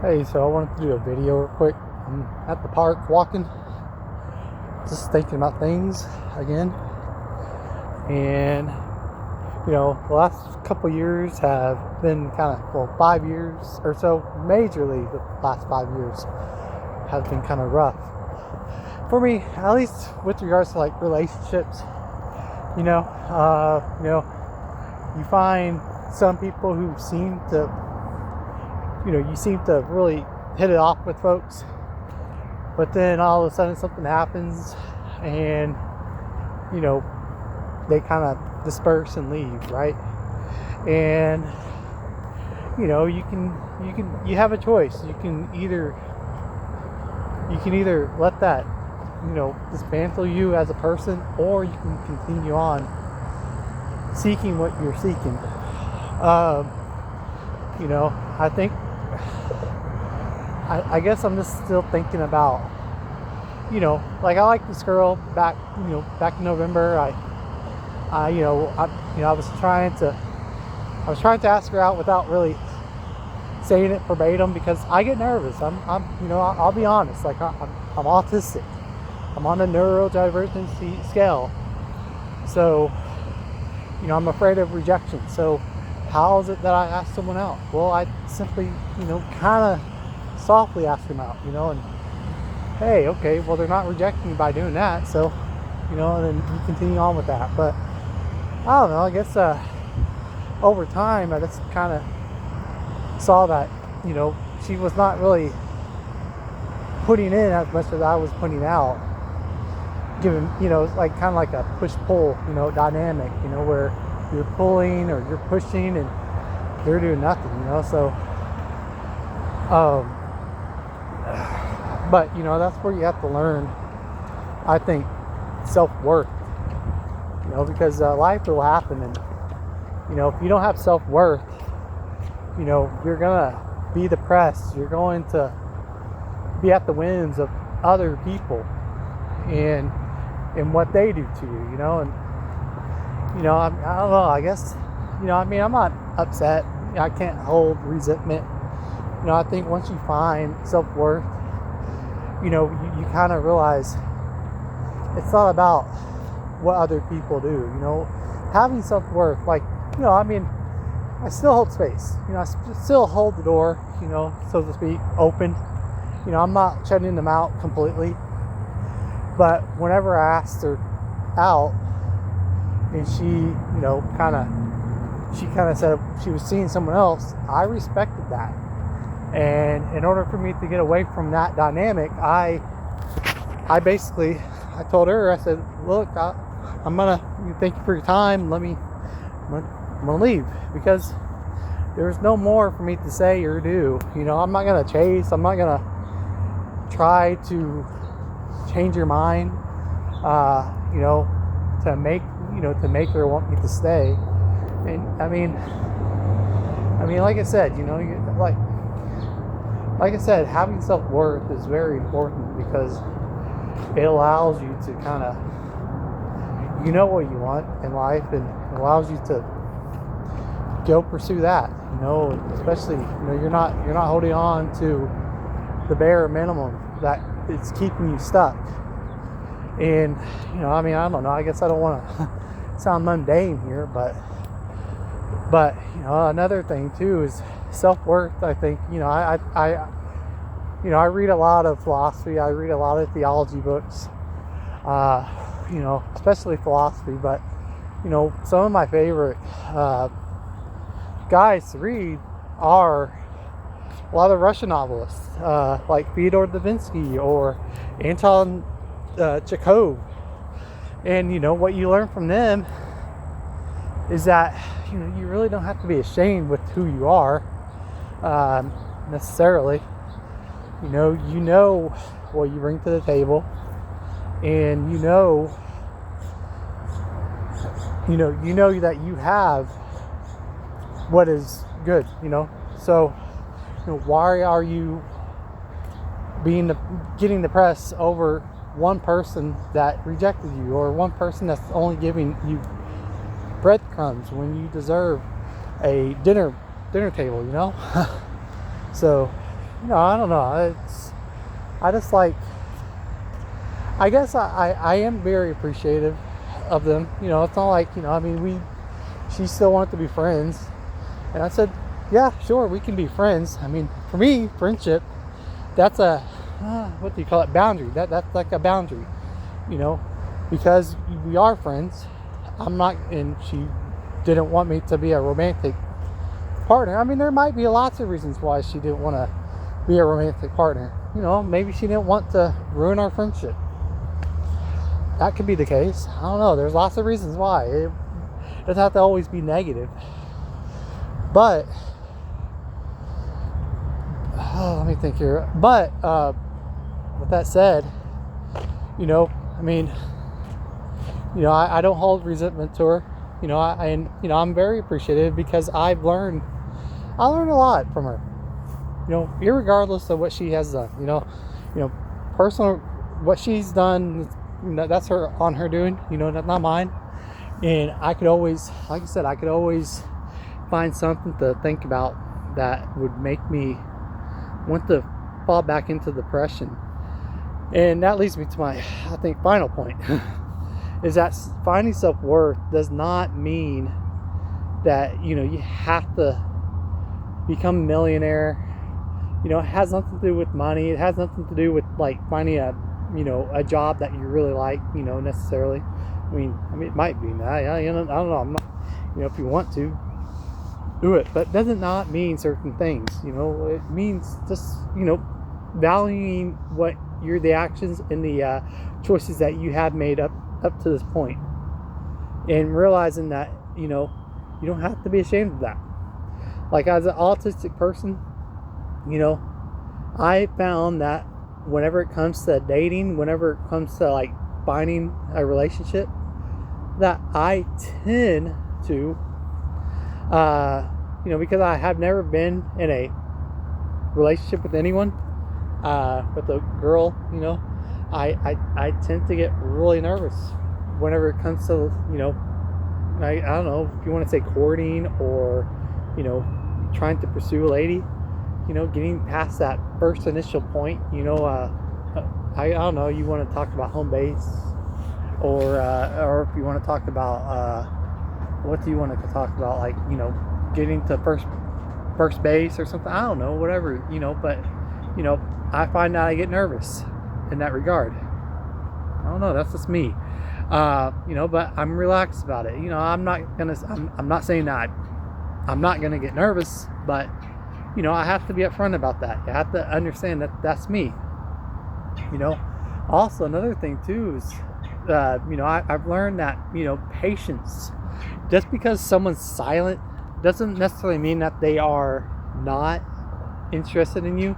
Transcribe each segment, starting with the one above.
Hey, so I wanted to do a video real quick. I'm at the park walking, just thinking about things again. And, the last couple years have been 5 years or so, majorly the last 5 years have been kind of rough. For me, at least with regards to like relationships, you know, uh, you know, you find some people who seem to you seem to really hit it off with folks, but then all of a sudden something happens and, you know, they kind of disperse and leave, right? And, you have a choice. You can either let that, dismantle you as a person, or you can continue on seeking what you're seeking. I think I guess I'm just still thinking about, like I like this girl back in November. I was trying to ask her out without really saying it verbatim because I get nervous. I'll be honest. Like I'm autistic. I'm on the neurodivergency scale. So, I'm afraid of rejection. So, how is it that I ask someone out? Well, I simply, kind of softly ask them out, and hey, okay, well, they're not rejecting me by doing that, so, and then you continue on with that. But I don't know, I guess over time I just kind of saw that, she was not really putting in as much as I was putting out, giving, it's like kind of like a push-pull, dynamic, where you're pulling or you're pushing and they're doing nothing, so but that's where you have to learn, I think, self-worth, because life will happen, and if you don't have self-worth, you're gonna be depressed, you're going to be at the whims of other people and what they do to you, and I don't know, I guess, I'm not upset. I can't hold resentment. I think once you find self-worth, you kind of realize it's not about what other people do, having self-worth, like, I still hold space, I still hold the door, so to speak, open, I'm not shutting them out completely, but whenever I asked her out, and she kind of said she was seeing someone else, I respected that. And in order for me to get away from that dynamic, I told her, I said, look, I'm gonna thank you for your time. I'm gonna leave, because there's no more for me to say or do. I'm not gonna chase. I'm not gonna try to change your mind. To make her want me to stay. And I mean, like I said, like I said, having self-worth is very important, because it allows you to kind of, what you want in life, and it allows you to go pursue that, especially, you're not holding on to the bare minimum that is keeping you stuck. And, I don't know, I guess I don't want to sound mundane here, but another thing too is self-worth. I think, I read a lot of philosophy, I read a lot of theology books, especially philosophy, but some of my favorite guys to read are a lot of Russian novelists, like Fyodor Dostoevsky or Anton Chekhov. And what you learn from them is that you really don't have to be ashamed with who you are, necessarily. You know what you bring to the table, and you know that you have what is good. So why are you getting depressed over one person that rejected you, or one person that's only giving you breadcrumbs when you deserve a dinner table, So I don't know. I just like, I guess I am very appreciative of them. It's not like, I mean, she still wanted to be friends. And I said, yeah, sure, we can be friends. I mean, for me, friendship, that's a, what do you call it? Boundary. That's like a boundary, because we are friends. I'm not, and she didn't want me to be a romantic partner. I mean, there might be lots of reasons why she didn't want to be a romantic partner. Maybe she didn't want to ruin our friendship. That could be the case. I don't know. There's lots of reasons why. It doesn't have to always be negative. But, let me think here. But, with that said, I mean, I don't hold resentment to her. I'm very appreciative because I learned a lot from her. Irregardless of what she has done. Personal, what she's done, that's her doing. That's not mine. And I could always, like I said, find something to think about that would make me want to fall back into depression. And that leads me to my, I think, final point. Is that finding self-worth does not mean that, you have to become a millionaire. It has nothing to do with money. It has nothing to do with like finding a job that you really like, necessarily. I mean, it might be. I don't know. I'm not, if you want to do it, but it does not mean certain things. It means just, valuing what the actions and the choices that you have made up to this point, and realizing that, you don't have to be ashamed of that. Like, as an autistic person, I found that whenever it comes to dating, whenever it comes to like finding a relationship, that I tend to, because I have never been in a relationship with anyone, with a girl, I tend to get really nervous whenever it comes to, I don't know if you want to say courting or, trying to pursue a lady, getting past that first initial point, I don't know, you want to talk about home base or if you want to talk about, what do you want to talk about? Like, getting to first base or something. I don't know, whatever, but, I find that I get nervous in that regard. I don't know, that's just me. But I'm relaxed about it. I'm not saying that I'm not gonna get nervous, but I have to be upfront about that. You have to understand that that's me. Also, another thing too is, I've learned that, patience. Just because someone's silent doesn't necessarily mean that they are not interested in you.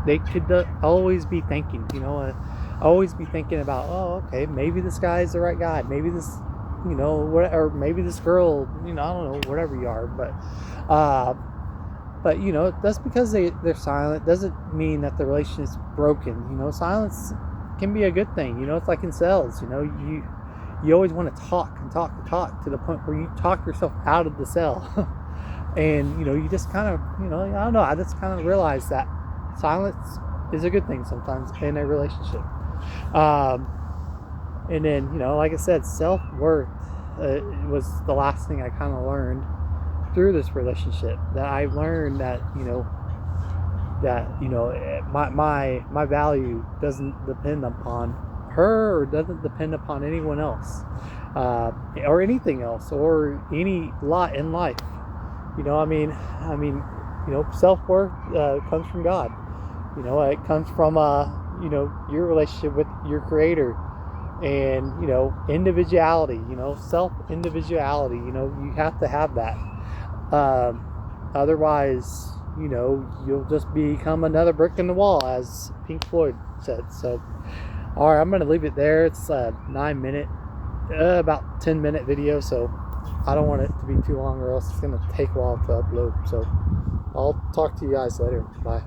They could always be thinking, always be thinking about, oh, okay, maybe this guy's the right guy. Maybe this, or maybe this girl, I don't know, whatever you are. But just because they're silent doesn't mean that the relationship's broken. Silence can be a good thing. It's like in sales. You always want to talk to the point where you talk yourself out of the sale. And you just kind of, I don't know, I just kind of realized that silence is a good thing sometimes in a relationship. And then, like I said, self-worth was the last thing I kind of learned through this relationship. That I learned that, my value doesn't depend upon her or doesn't depend upon anyone else, or anything else, or any lot in life. Self-worth comes from God. It comes from your relationship with your creator, and individuality, self-individuality. You have to have that. Otherwise, you'll just become another brick in the wall, as Pink Floyd said. So, all right, I'm gonna leave it there. It's a 9-minute, about 10-minute video, so I don't want it to be too long, or else it's gonna take a while to upload. So I'll talk to you guys later. Bye.